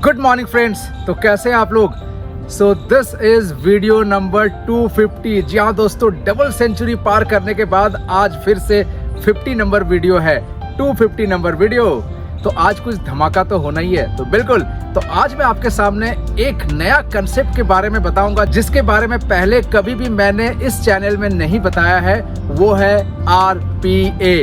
Good morning friends. तो कैसे हैं आप लोग? So this is video number 250। जी हाँ दोस्तों, डबल सेंचुरी पार करने के बाद आज फिर से 50 नंबर वीडियो है, 250 नंबर वीडियो। तो आज कुछ धमाका तो होना ही है। तो बिल्कुल, तो आज मैं आपके सामने एक नया कंसेप्ट के बारे में बताऊंगा जिसके बारे में पहले कभी भी मैंने इस चैनल में नहीं बताया है। वो है RPA,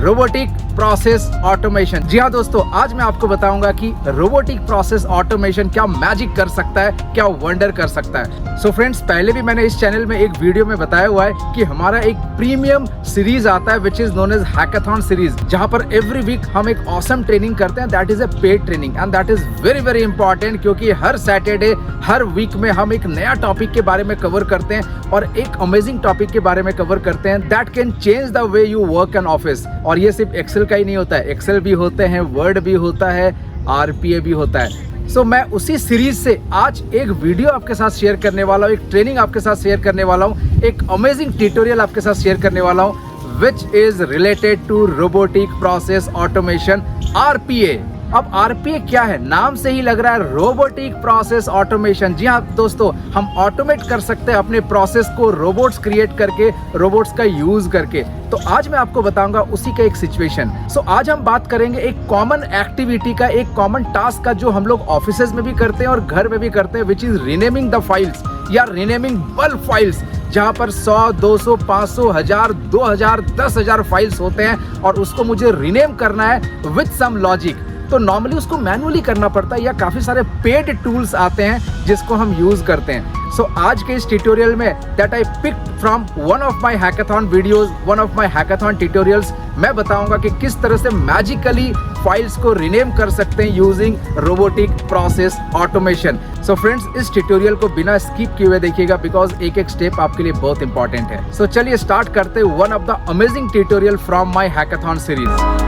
रोबोटिक प्रोसेस ऑटोमेशन। जी हाँ दोस्तों, आज मैं आपको बताऊंगा कि रोबोटिक प्रोसेस ऑटोमेशन क्या मैजिक कर सकता है, क्या वंडर कर सकता है। सो फ्रेंड्स, पहले भी मैंने इस चैनल में एक वीडियो में बताया हुआ है कि हमारा एक प्रीमियम सीरीज आता है which is known as hackathon series, जहां पर एवरी वीक हम एक ऑसम ट्रेनिंग करते हैं। That is a paid training and that is very very important, क्योंकि हर सैटरडे हर वीक में हम एक नया टॉपिक के बारे में कवर करते हैं और एक अमेजिंग टॉपिक के बारे में कवर करते हैं that can change the way you work in office. और ये सिर्फ एक्सेल का ही नहीं होता है, एक्सेल भी होते हैं, वर्ड भी होता है, RPA भी होता है। सो मैं उसी सीरीज से आज एक वीडियो आपके साथ शेयर करने वाला हूँ, एक ट्रेनिंग आपके साथ शेयर करने वाला हूँ, एक अमेजिंग ट्यूटोरियल आपके साथ शेयर करने वाला हूँ which is related to robotic process automation, RPA। अब RPA क्या है? नाम से ही लग रहा है रोबोटिक प्रोसेस ऑटोमेशन। जी हाँ दोस्तों, हम ऑटोमेट कर सकते हैं अपने प्रोसेस को रोबोट्स क्रिएट करके, रोबोट्स का यूज करके। तो आज मैं आपको बताऊंगा उसी का एक सिचुएशन। सो आज हम बात करेंगे एक कॉमन एक्टिविटी का, एक कॉमन टास्क का, जो हम लोग ऑफिसेज में भी करते हैं और घर में भी करते हैं, which is renaming the files या रीनेमिंग बल्क फाइल्स, जहां पर 100, 200, 500, 1000, 2000, 10,000 फाइल्स होते हैं और उसको मुझे रीनेम करना है विद सम लॉजिक। तो नॉर्मली उसको मैनुअली करना पड़ता है या काफी सारे पेड टूल्स आते हैं जिसको हम यूज करते हैं। सो आज के इस ट्यूटोरियल में that I picked from one of my hackathon videos, one of my hackathon tutorials, मैं बताऊंगा कि किस तरह से मैजिकली फाइल्स को रीनेम कर सकते हैं using robotic process automation. So friends, इस ट्यूटोरियल को बिना स्किप किए हुए देखिएगा, बिकॉज एक एक स्टेप आपके लिए बहुत इंपॉर्टेंट है। सो चलिए स्टार्ट करते हैं one of the amazing tutorial from my hackathon series.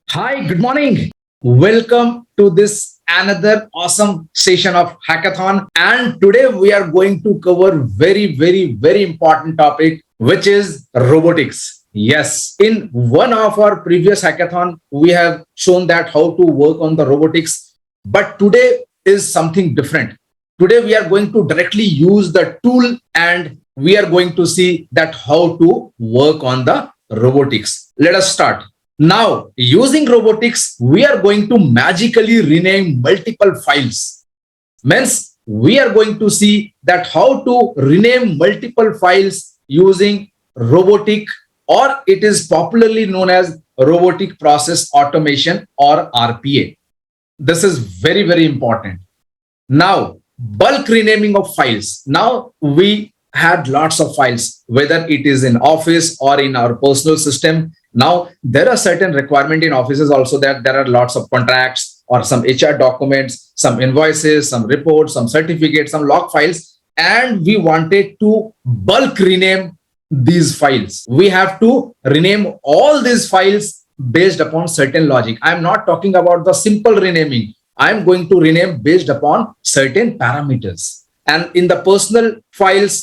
Hi, good morning. Welcome to this another awesome session of hackathon, and today we are going to cover very important topic, which is robotics. Yes, in one of our previous hackathon we have shown that how to work on the robotics, but today is something different. Today we are going to directly use the tool and we are going to see that how to work on the robotics. Let us start. Now, using robotics, we are going to magically rename multiple files. Means we are going to see that how to rename multiple files using robotic, or it is popularly known as robotic process automation or RPA. This is very important. Now, bulk renaming of files. Now we had lots of files, whether it is in office or in our personal system. Now, there are certain requirements in offices also that there are lots of contracts or some HR documents, some invoices, some reports, some certificates, some log files, and we wanted to bulk rename these files. We have to rename all these files based upon certain logic. I am not talking about the simple renaming. I am going to rename based upon certain parameters. And in the personal files,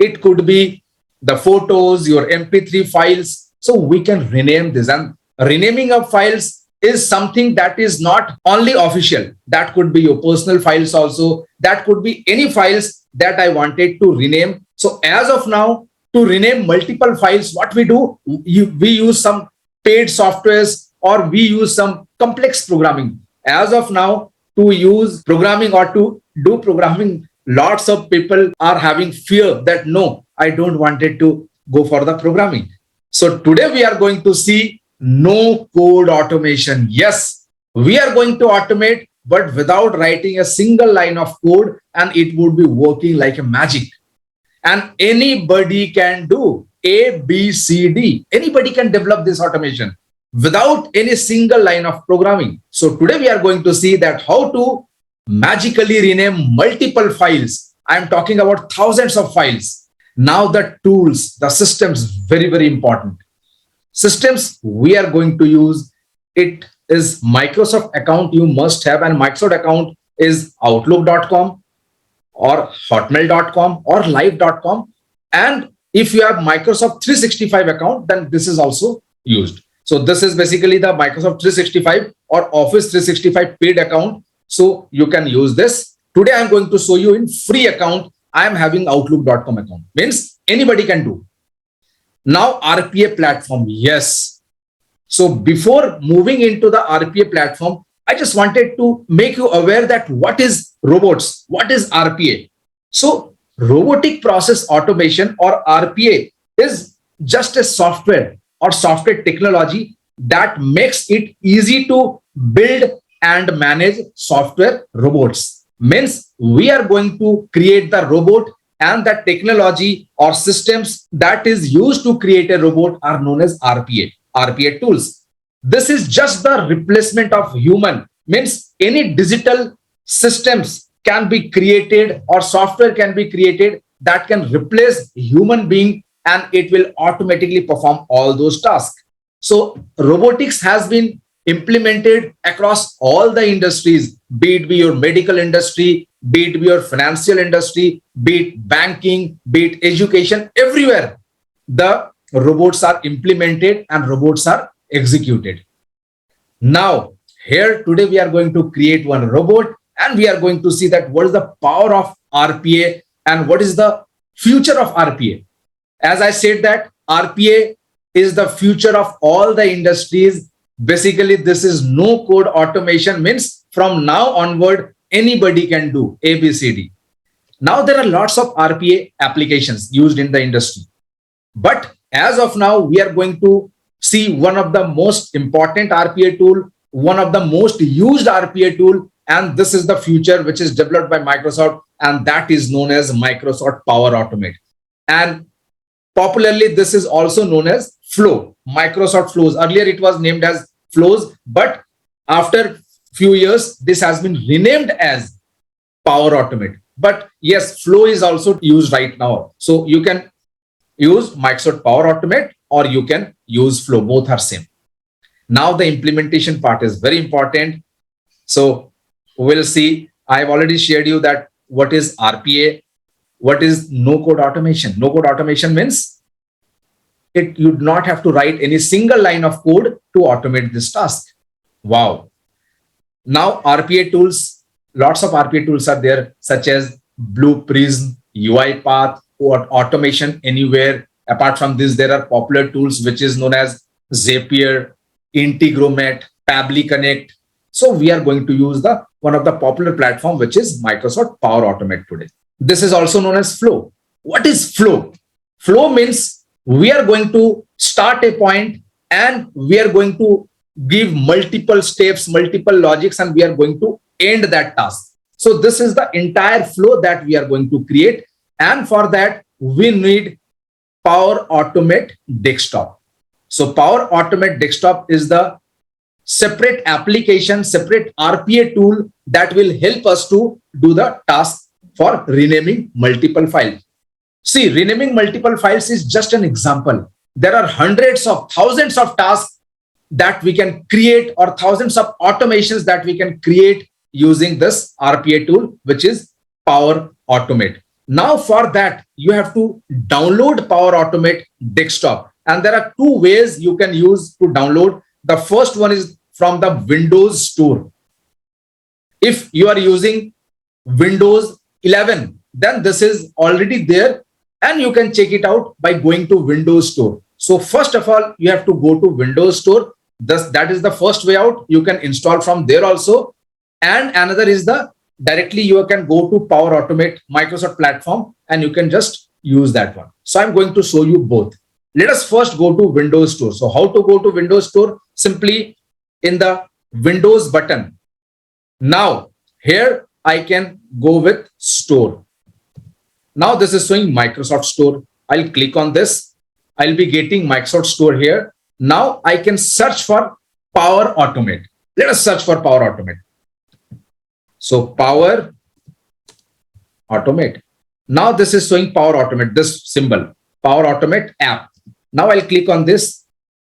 it could be the photos, your MP3 files. So we can rename this, and renaming of files is something that is not only official. That could be your personal files also. That could be any files that I wanted to rename. So as of now, to rename multiple files, what we do, we use some paid softwares or we use some complex programming. As of now, to use programming or to do programming, lots of people are having fear that no, I don't wanted to go for the programming. So today we are going to see no code automation. Yes, we are going to automate, but without writing a single line of code, and it would be working like a magic. And anybody can do A, B, C, D. Anybody can develop this automation without any single line of programming. So today we are going to see that how to magically rename multiple files. I am talking about thousands of files. Now the tools, the systems, very important. Systems we are going to use, it is Microsoft account you must have, and Microsoft account is outlook.com or hotmail.com or live.com. And if you have Microsoft 365 account, then this is also used. So this is basically the Microsoft 365 or Office 365 paid account. So you can use this. Today I'm going to show you in free account. I am having outlook.com account. Means anybody can do. Now RPA platform. Yes. So before moving into the RPA platform, I just wanted to make you aware that what is robots, what is RPA. So robotic process automation or RPA is just a software or software technology that makes it easy to build and manage software robots. Means we are going to create the robot, and the technology or systems that is used to create a robot are known as RPA tools. This is just the replacement of human. Means any digital systems can be created or software can be created that can replace human being, and it will automatically perform all those tasks. So robotics has been implemented across all the industries, be it your medical industry, be it your financial industry, be it banking, be it education, everywhere the robots are implemented and robots are executed. Now here today we are going to create one robot, and we are going to see that what is the power of RPA and what is the future of RPA. As I said that RPA is the future of all the industries. Basically, this is no code automation. Means from now onward, anybody can do ABCD. Now there are lots of RPA applications used in the industry. But as of now, we are going to see one of the most important RPA tool, one of the most used RPA tool, and this is the future which is developed by Microsoft, and that is known as Microsoft Power Automate. And popularly, this is also known as Flow, Microsoft Flows. Earlier, it was named as Flows, but after few years, this has been renamed as Power Automate. But yes, Flow is also used right now. So you can use Microsoft Power Automate or you can use Flow. Both are same. Now the implementation part is very important. So we'll see. I've already shared you that what is RPA, what is no code automation. No code automation means you do not have to write any single line of code to automate this task. Wow. Now RPA tools, lots of RPA tools are there, such as Blue Prism, UiPath, or Automation Anywhere. Apart from this, there are popular tools which is known as Zapier, Integromat, Pabbly Connect. So we are going to use the one of the popular platform, which is Microsoft Power Automate today. This is also known as Flow. What is Flow? Flow means we are going to start a point and we are going to give multiple steps, multiple logics, and we are going to end that task. So this is the entire flow that we are going to create. And for that, we need Power Automate Desktop. So Power Automate Desktop is the separate application, separate RPA tool that will help us to do the task for renaming multiple files. See, renaming multiple files is just an example. There are hundreds of thousands of tasks that we can create, or thousands of automations that we can create using this RPA tool, which is Power Automate. Now for that, you have to download Power Automate Desktop. And there are two ways you can use to download. The first one is from the Windows Store. If you are using Windows 11, then this is already there and you can check it out by going to Windows Store. So first of all, you have to go to Windows Store. That is the first way out. You can install from there also. And another is the directly you can go to Power Automate Microsoft platform and you can just use that one. So I'm going to show you both. Let us first go to Windows Store. So how to go to Windows Store? Simply in the Windows button. Now here I can go with Store. Now this is showing Microsoft Store. I'll click on this. I'll be getting Microsoft Store here. Now I can search for Power Automate. Let us search for Power Automate. So Power Automate. Now this is showing Power Automate, this symbol, Power Automate app. Now I'll click on this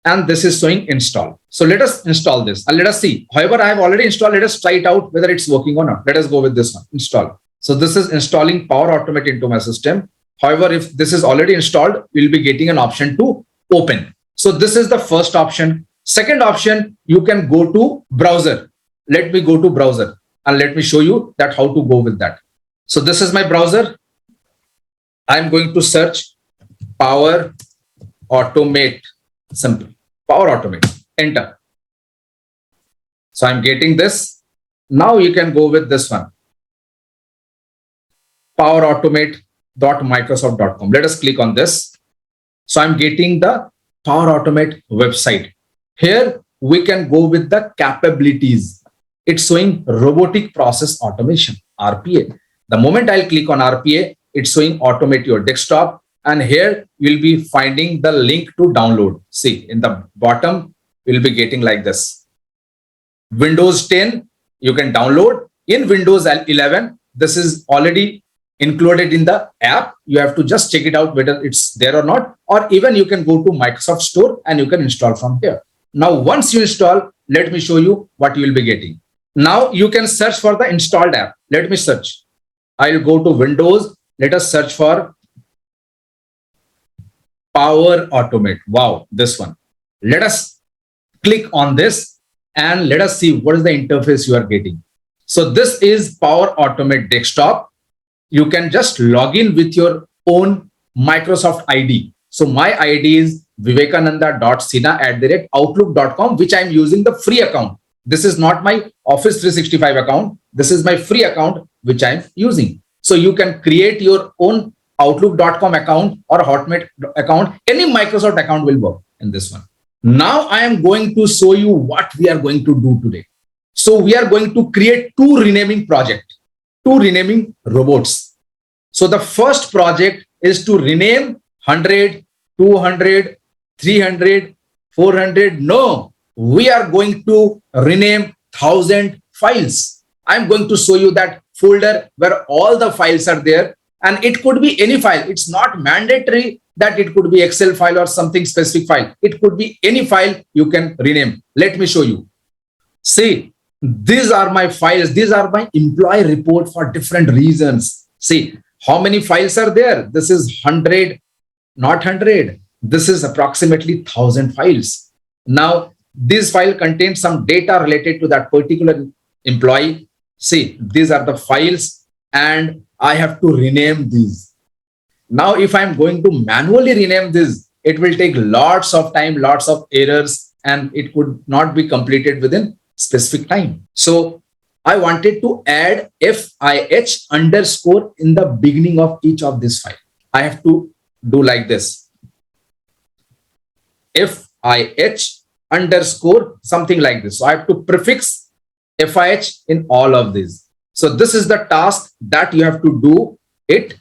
and this is showing install. So let us install this and let us see. However, I have already installed. Let us try it out whether it's working or not. Let us go with this one, install. So this is installing Power Automate into my system. However, if this is already installed, we'll be getting an option to open. So this is the first option. Second option, you can go to browser. Let me go to browser and let me show you that how to go with that. So this is my browser. I'm going to search Power Automate. Simple. Power Automate. Enter. So I'm getting this. Now you can go with this one. powerautomate.microsoft.com. Let us click on this. So I'm getting the Power Automate website. Here we can go with the capabilities. It's showing Robotic Process Automation, RPA. The moment I'll click on RPA, it's showing automate your desktop. And here you'll be finding the link to download. See, in the bottom, you'll be getting like this. Windows 10, you can download. In Windows 11, this is already included in the app. You have to just check it out whether it's there or not, or even you can go to Microsoft Store and you can install from here. Now, once you install, let me show you what you will be getting. Now you can search for the installed app. Let me search. I'll go to Windows. Let us search for Power Automate. Wow, this one. Let us click on this and let us see what is the interface you are getting. So this is Power Automate desktop. You can just log in with your own Microsoft ID. So my ID is vivekananda.sinha@outlook.com, which I'm using the free account. This is not my Office 365 account. This is my free account, which I'm using. So you can create your own Outlook.com account or Hotmail account. Any Microsoft account will work in this one. Now I am going to show you what we are going to do today. So we are going to create two renaming robots. So the first project is to rename 100, 200, 300, 400. No, we are going to rename 1,000 files. I'm going to show you that folder where all the files are there, and it could be any file. It's not mandatory that it could be Excel file or something specific file. It could be any file you can rename. Let me show you. See, these are my files. These are my employee report for different reasons. See, how many files are there? This is 100, not 100. This is approximately 1,000 files. Now, this file contains some data related to that particular employee. See, these are the files and I have to rename these. Now, if I'm going to manually rename this, it will take lots of time, lots of errors, and it could not be completed within specific time. So I wanted to add FIH underscore in the beginning of each of this file. I have to do like this. FIH underscore something like this. So I have to prefix FIH in all of these. So this is the task that you have to do it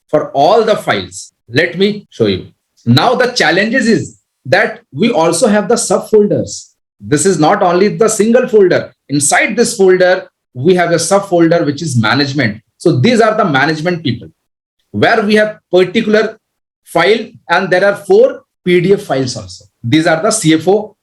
for all the files. Let me show you. Now the challenges is that we also have the subfolders. This is not only the single folder. Inside this folder, we have a subfolder which is management. So these are the management people where we have particular file, and there are 4 PDF files also. These are the CFO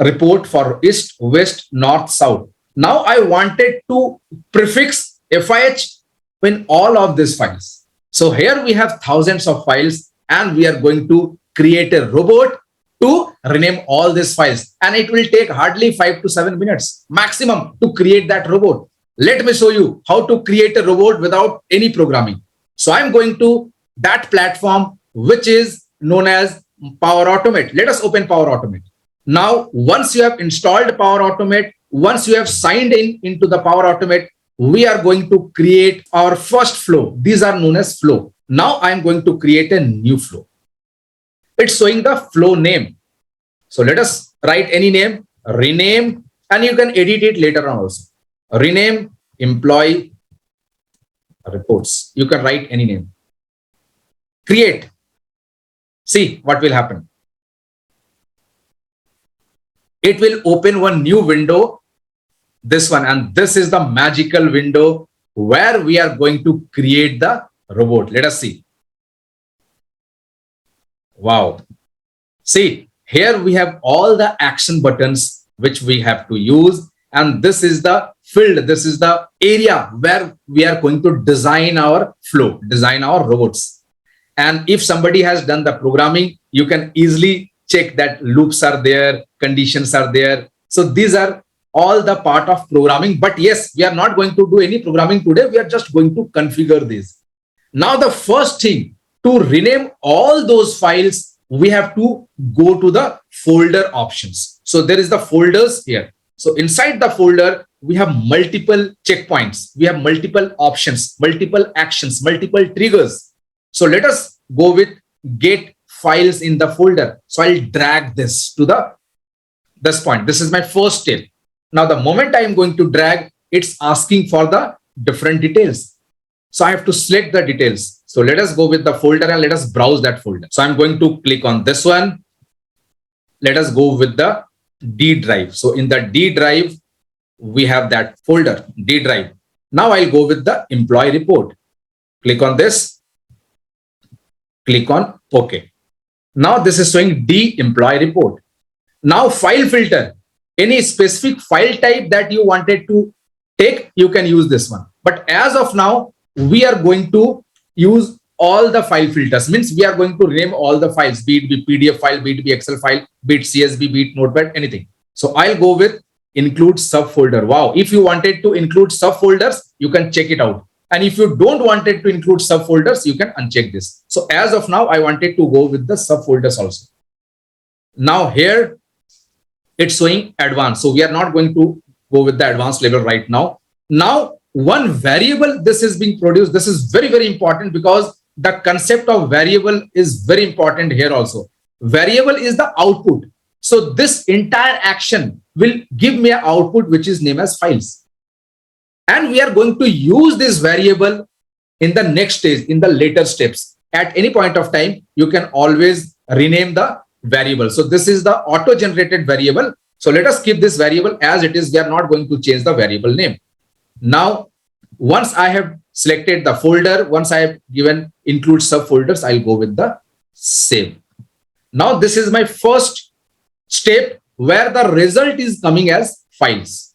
report for East, West, North, South. Now I wanted to prefix FIH in all of these files. So here we have thousands of files and we are going to create a robot to rename all these files. And it will take hardly 5 to 7 minutes maximum to create that robot. Let me show you how to create a robot without any programming. So I'm going to that platform which is known as Power Automate. Let us open Power Automate. Now, once you have installed Power Automate, once you have signed into the Power Automate, we are going to create our first flow. These are known as flow. Now I'm going to create a new flow. It's showing the flow name. So let us write any name, rename, and you can edit it later on also. Rename employee reports. You can write any name. Create. See what will happen. It will open one new window, this one, and this is the magical window where we are going to create the robot. Let us see. Wow. See, here we have all the action buttons which we have to use, and this is the field. This is the area where we are going to design our flow, design our robots. And if somebody has done the programming, you can easily check that loops are there, conditions are there. So these are all the part of programming. But yes, we are not going to do any programming today. We are just going to configure this. Now, the first thing, to rename all those files, we have to go to the folder options. So there is the folders here. So inside the folder, we have multiple checkpoints. We have multiple options, multiple actions, multiple triggers. So let us go with get files in the folder. So I'll drag this to this point. This is my first step. Now, the moment I am going to drag, it's asking for the different details. So I have to select the details. So let us go with the folder and let us browse that folder. So I'm going to click on this one. Let us go with the D drive. So in the D drive, we have that folder, D drive. Now I'll go with the employee report. Click on this. Click on OK. Now this is showing D employee report. Now file filter. Any specific file type that you wanted to take, you can use this one. But as of now, we are going to use all the file filters. Means we are going to rename all the files, be it be PDF file, be it be Excel file, be it CSV, be it Notepad, anything. So I'll go with include subfolder. Wow. If you wanted to include subfolders, you can check it out. And if you don't wanted to include subfolders, you can uncheck this. So as of now, I wanted to go with the subfolders also. Now here, it's showing advanced. So we are not going to go with the advanced level right now. Now, one variable, this is being produced. This is very, very important because the concept of variable is very important here also. Variable is the output. So this entire action will give me an output which is named as files. And we are going to use this variable in the next stage, in the later steps. At any point of time, you can always rename the variable. So this is the auto-generated variable. So let us keep this variable as it is. We are not going to change the variable name. Now, once I have selected the folder, once I have given include subfolders, I'll go with the save. Now, this is my first step where the result is coming as files.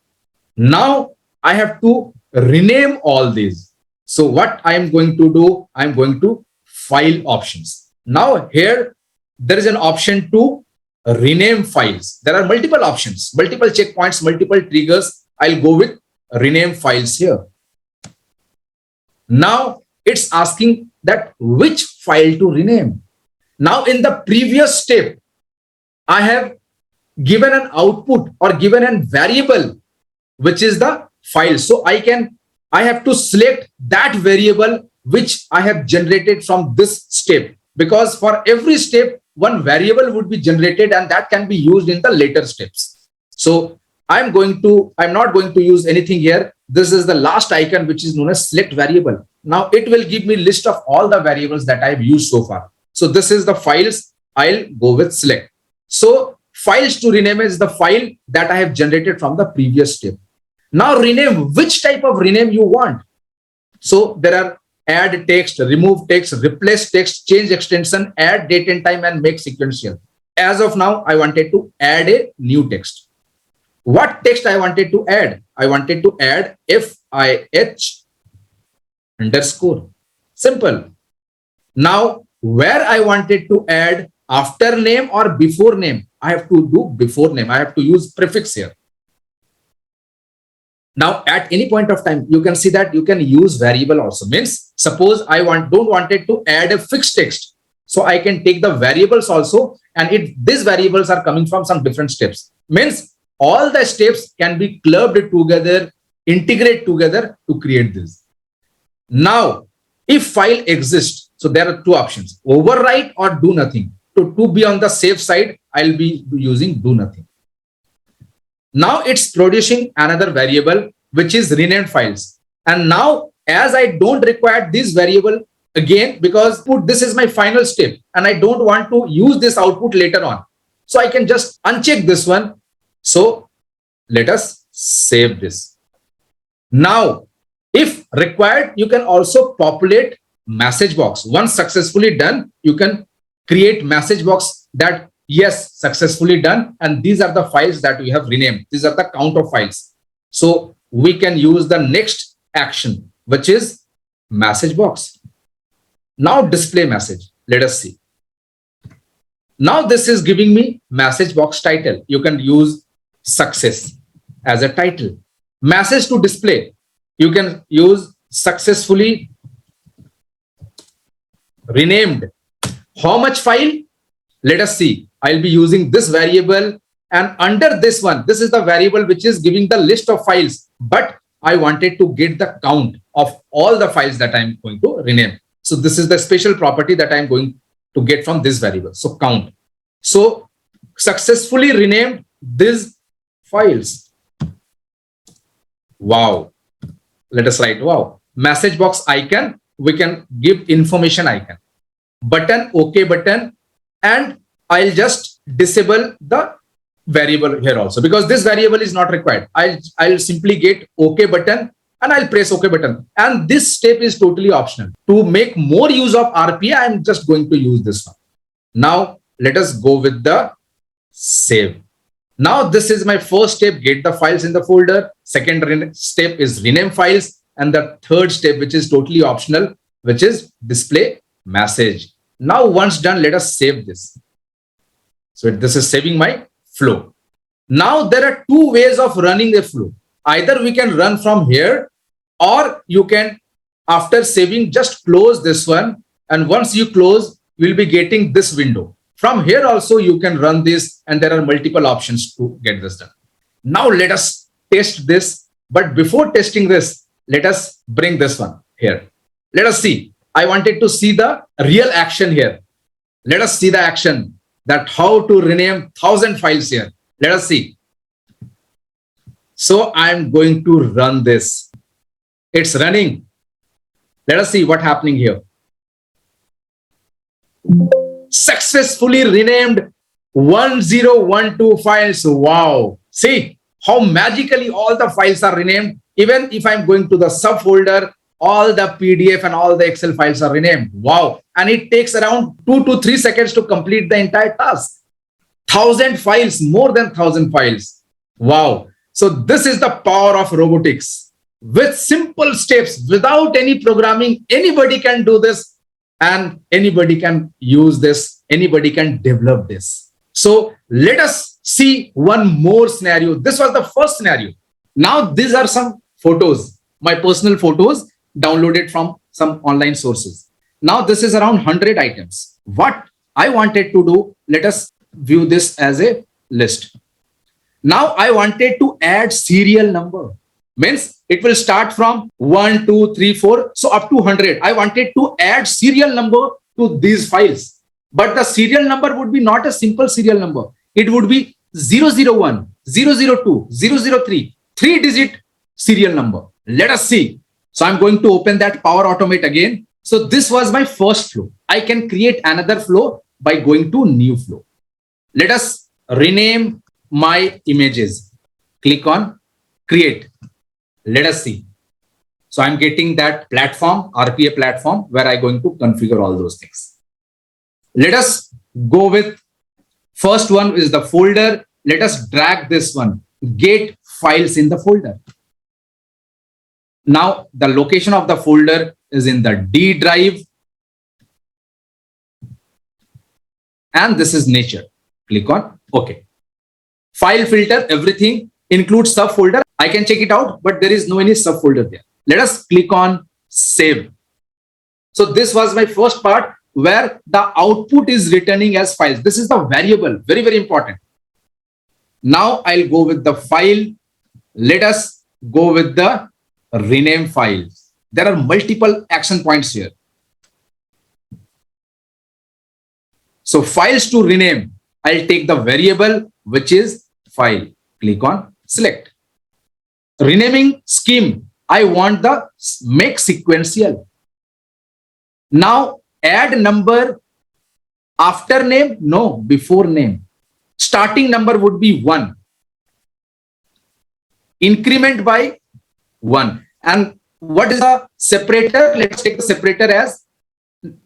Now, I have to rename all these. So what I am going to do, I'm going to file options. Now here, there is an option to rename files. There are multiple options, multiple checkpoints, multiple triggers. I'll go with rename files here. Now it's asking that which file to rename. Now in the previous step, I have given an output or given a variable, which is the file. So I have to select that variable which I have generated from this step, because for every step, one variable would be generated and that can be used in the later steps. So I'm not going to use anything here. This is the last icon, which is known as select variable. Now it will give me list of all the variables that I've used so far. So this is the files. I'll go with select. So files to rename is the file that I have generated from the previous step. Now rename, which type of rename you want. So there are add text, remove text, replace text, change extension, add date and time, and make sequential. As of now, I wanted to add a new text. What text I wanted to add? I wanted to add FIH underscore. Simple. Now, where I wanted to add after name or before name, I have to do before name. I have to use prefix here. Now, at any point of time, you can see that you can use variable also. Means, suppose I don't wanted to add a fixed text. So I can take the variables also, and these variables are coming from some different steps. Means all the steps can be clubbed together, integrate together to create this. Now, if file exists, so there are two options, overwrite or do nothing. To be on the safe side, I'll be using do nothing. Now it's producing another variable, which is renamed files. And now, as I don't require this variable again, because this is my final step and I don't want to use this output later on. So I can just uncheck this one. So let us save this. Now, if required, you can also populate message box. Once successfully done, you can create message box that yes, successfully done. And these are the files that we have renamed. These are the count of files. So we can use the next action, which is message box. Now display message. Let us see. Now this is giving me message box title. You can use success as a title. Message to display. You can use successfully renamed. How much file? Let us see. I'll be using this variable, and under this one, this is the variable which is giving the list of files, but I wanted to get the count of all the files that I'm going to rename. So this is the special property that I'm going to get from this variable. So count. So successfully renamed these files. Wow. Let us write wow. Message box icon, we can give information icon. Button, OK button, and I'll just disable the variable here also, because this variable is not required. I'll simply get OK button and I'll press OK button. And this step is totally optional. To make more use of RPA, I'm just going to use this one. Now let us go with the save. Now this is my first step, get the files in the folder. Second step is rename files. And the third step, which is totally optional, which is display message. Now once done, let us save this. So this is saving my flow. Now there are two ways of running a flow. Either we can run from here, or you can, after saving, just close this one. And once you close, you'll be getting this window. From here also you can run this, and there are multiple options to get this done. Now let us test this. But before testing this, let us bring this one here. Let us see. I wanted to see the real action here. Let us see the action, that how to rename 1000 files here. Let us see. So I'm going to run this. It's running. Let us see what's happening here. Successfully renamed 1012 files. Wow. See how magically all the files are renamed. Even if I'm going to the subfolder, all the PDF and all the Excel files are renamed. Wow. And it takes around 2 to 3 seconds to complete the entire task. 1000 files, more than 1000 files. Wow. So this is the power of robotics. With simple steps, without any programming, anybody can do this, and anybody can use this. Anybody can develop this. So let us see one more scenario. This was the first scenario. Now these are some photos, my personal photos downloaded from some online sources. Now this is around 100 items. What I wanted to do, let us view this as a list. Now I wanted to add serial number. Means it will start from 1, 2, 3, 4. So up to 100. I wanted to add serial number to these files. But the serial number would be not a simple serial number. It would be 001, 002, 003, 3-digit serial number. Let us see. So I'm going to open that Power Automate again. So this was my first flow. I can create another flow by going to new flow. Let us rename my images. Click on create. Let us see. So I'm getting that platform, RPA platform, where I'm going to configure all those things. Let us go with first one is the folder. Let us drag this one, get files in the folder. Now the location of the folder is in the D drive. And this is nature. Click on OK. File filter, everything includes subfolder. I can check it out, but there is no any subfolder there. Let us click on save. So this was my first part where the output is returning as files. This is the variable, very, very important. Now I'll go with the file. Let us go with the rename files. There are multiple action points here. So files to rename, I'll take the variable, which is file. Click on select. Renaming scheme, I want the make sequential. Now add number after name, no, before name. Starting number would be 1. Increment by 1. And what is the separator? Let's take the separator as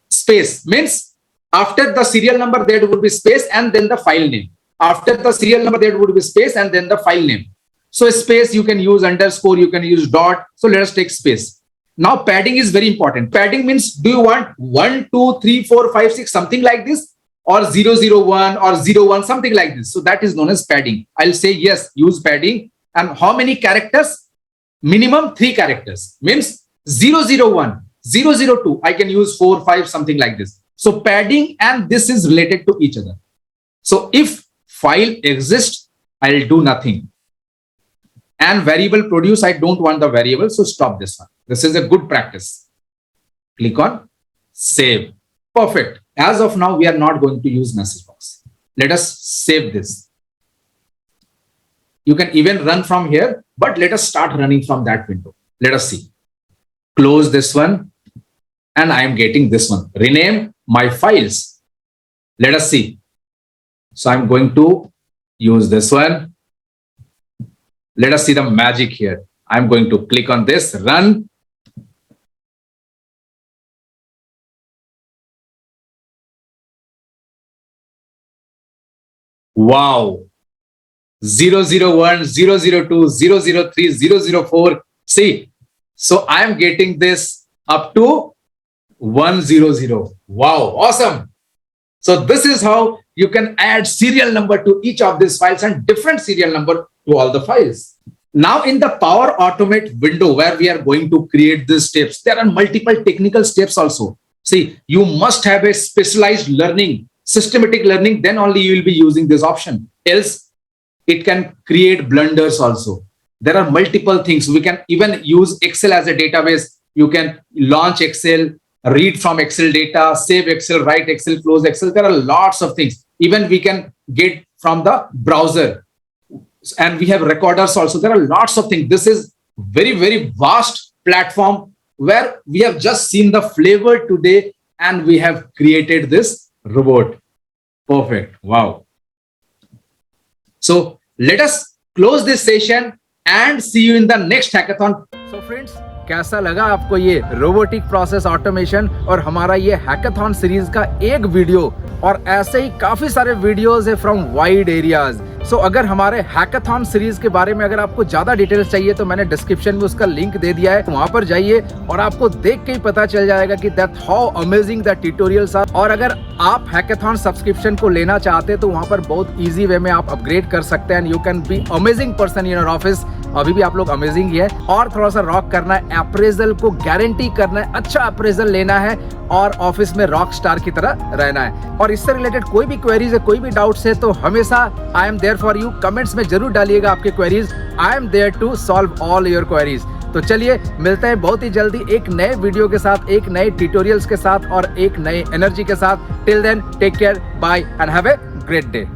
space. Means after the serial number, there would be space and then the file name. After the serial number, there would be space and then the file name. So space, you can use underscore, you can use dot. So let us take space. Now padding is very important. Padding means, do you want 1, 2, 3, 4, 5, 6, something like this? or 001 or 01, something like this. So that is known as padding. I'll say yes, use padding. And how many characters? Minimum 3 characters. Means 001, 002, I can use 4, 5, something like this. So padding and this is related to each other. So if file exists, I'll do nothing. And variable produce, I don't want the variable, so stop this one. This is a good practice. Click on save. Perfect. As of now, we are not going to use message box. Let us save this. You can even run from here, but let us start running from that window. Let us see. Close this one. And I am getting this one. Rename my files. Let us see. So I'm going to use this one. Let us see the magic here. I'm going to click on this, run. Wow. 001, 002, 003, 004. See, so I am getting this up to 100. Wow, awesome. So this is how you can add serial number to each of these files and different serial number to all the files. Now in the Power Automate window where we are going to create these steps, there are multiple technical steps also. See, you must have a specialized learning, systematic learning, then only you will be using this option. Else, it can create blunders also. There are multiple things. We can even use Excel as a database. You can launch Excel, read from Excel data, save Excel, write Excel, close Excel. There are lots of things. Even we can get from the browser. And we have recorders also. There are lots of things. This is very, very vast platform where we have just seen the flavor today and we have created this robot. Perfect. Wow. So let us close this session and see you in the next hackathon. So friends, कैसा लगा आपको ये robotic process automation और हमारा ये hackathon series का एक video? और ऐसे ही काफी सारे वीडियोस है फ्रॉम वाइड एरियाज. सो अगर हमारे हैकाथॉन सीरीज के बारे में अगर आपको ज्यादा डिटेल्स चाहिए तो मैंने डिस्क्रिप्शन में उसका लिंक दे दिया है, वहां पर जाइए और आपको देख के ही पता चल जाएगा कि that how amazing the tutorials are. और अगर आप हैकाथॉन सब्सक्रिप्शन को लेना चाहते हैं तो वहां पर बहुत इजी वे में आप अपग्रेड कर सकते हैं. You can be amazing person in your office. अभी भी आप लोग अमेजिंग ही है और थोड़ा सा रॉक करना है, अप्रेजल को गारंटी करना है, अच्छा अप्रेजल लेना है और ऑफिस में रॉक स्टार की तरह रहना है. और इससे रिलेटेड कोई भी क्वेरीज है, कोई भी डाउट्स है तो हमेशा I am there for you. Comments में जरूर डालिएगा आपके queries. I am there to solve all your queries. तो चलिए मिलते हैं बहुत ही जल्दी एक नए वीडियो के साथ, एक नए ट्यूटोरियल्स के साथ और एक नए एनर्जी के साथ. Till then take care, bye and have a great day.